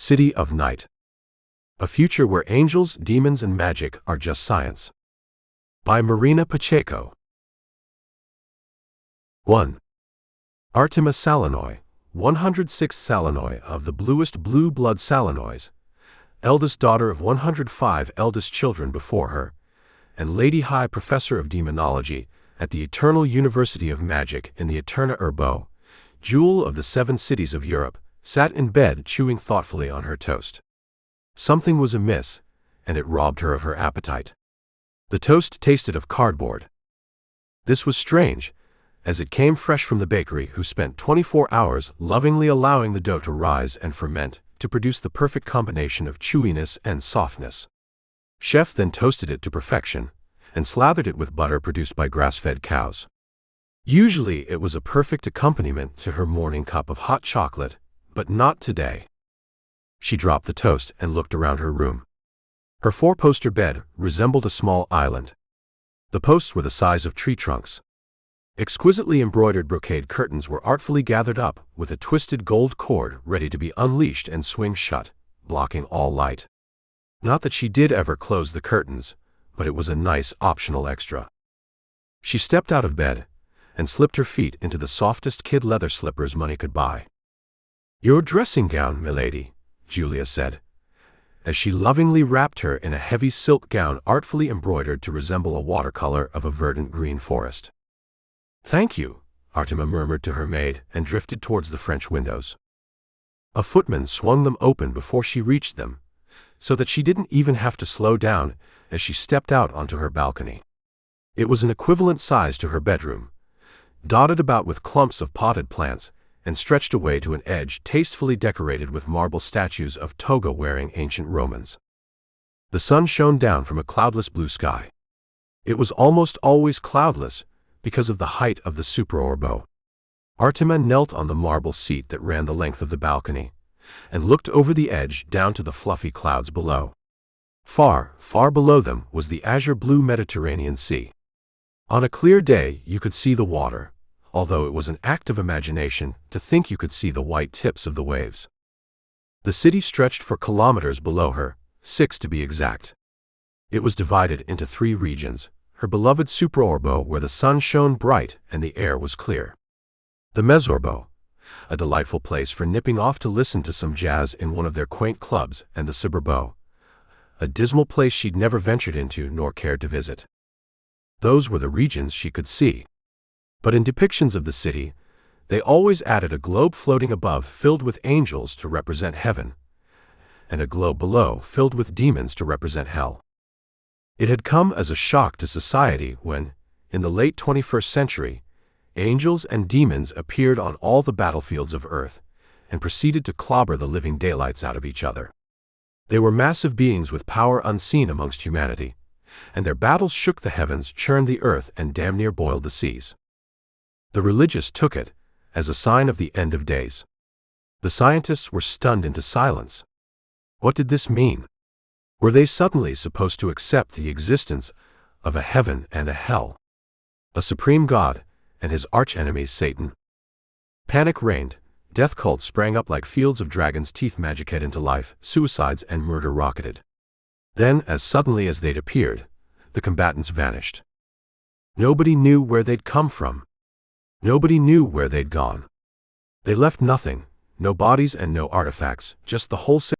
City of Night. A future where angels, demons, and magic are just science. By Marina Pacheco. 1. Artema Salonoy, 106th Salonoy of the bluest blue blood Salonoys, eldest daughter of 105 eldest children before her, and Lady High Professor of Demonology at the Eternal University of Magic in the Eterna Urbo, jewel of the 7 cities of Europe, sat in bed chewing thoughtfully on her toast. Something was amiss, and it robbed her of her appetite. The toast tasted of cardboard. This was strange, as it came fresh from the bakery who spent 24 hours lovingly allowing the dough to rise and ferment to produce the perfect combination of chewiness and softness. Chef then toasted it to perfection and slathered it with butter produced by grass-fed cows. Usually it was a perfect accompaniment to her morning cup of hot chocolate, but not today. She dropped the toast and looked around her room. Her 4-poster bed resembled a small island. The posts were the size of tree trunks. Exquisitely embroidered brocade curtains were artfully gathered up with a twisted gold cord ready to be unleashed and swing shut, blocking all light. Not that she did ever close the curtains, but it was a nice optional extra. She stepped out of bed and slipped her feet into the softest kid leather slippers money could buy. "Your dressing gown, milady," Julia said, as she lovingly wrapped her in a heavy silk gown artfully embroidered to resemble a watercolor of a verdant green forest. "Thank you," Artema murmured to her maid and drifted towards the French windows. A footman swung them open before she reached them, so that she didn't even have to slow down as she stepped out onto her balcony. It was an equivalent size to her bedroom, dotted about with clumps of potted plants and stretched away to an edge tastefully decorated with marble statues of toga-wearing ancient Romans. The sun shone down from a cloudless blue sky. It was almost always cloudless because of the height of the suburbo. Artema knelt on the marble seat that ran the length of the balcony and looked over the edge down to the fluffy clouds below. Far, far below them was the azure-blue Mediterranean Sea. On a clear day you could see the water, although it was an act of imagination to think you could see the white tips of the waves. The city stretched for kilometers below her, 6 to be exact. It was divided into 3 regions, her beloved suburbo where the sun shone bright and the air was clear. The mesorbo, a delightful place for nipping off to listen to some jazz in one of their quaint clubs, and the suburbo, a dismal place she'd never ventured into nor cared to visit. Those were the regions she could see. But in depictions of the city, they always added a globe floating above filled with angels to represent heaven, and a globe below filled with demons to represent hell. It had come as a shock to society when, in the late 21st century, angels and demons appeared on all the battlefields of Earth and proceeded to clobber the living daylights out of each other. They were massive beings with power unseen amongst humanity, and their battles shook the heavens, churned the earth, and damn near boiled the seas. The religious took it as a sign of the end of days. The scientists were stunned into silence. What did this mean? Were they suddenly supposed to accept the existence of a heaven and a hell, a supreme God and his archenemy Satan? Panic reigned, death cults sprang up like fields of dragons' teeth, magic head into life, suicides and murder rocketed. Then, as suddenly as they'd appeared, the combatants vanished. Nobody knew where they'd come from. Nobody knew where they'd gone. They left nothing, no bodies and no artifacts, just the wholesale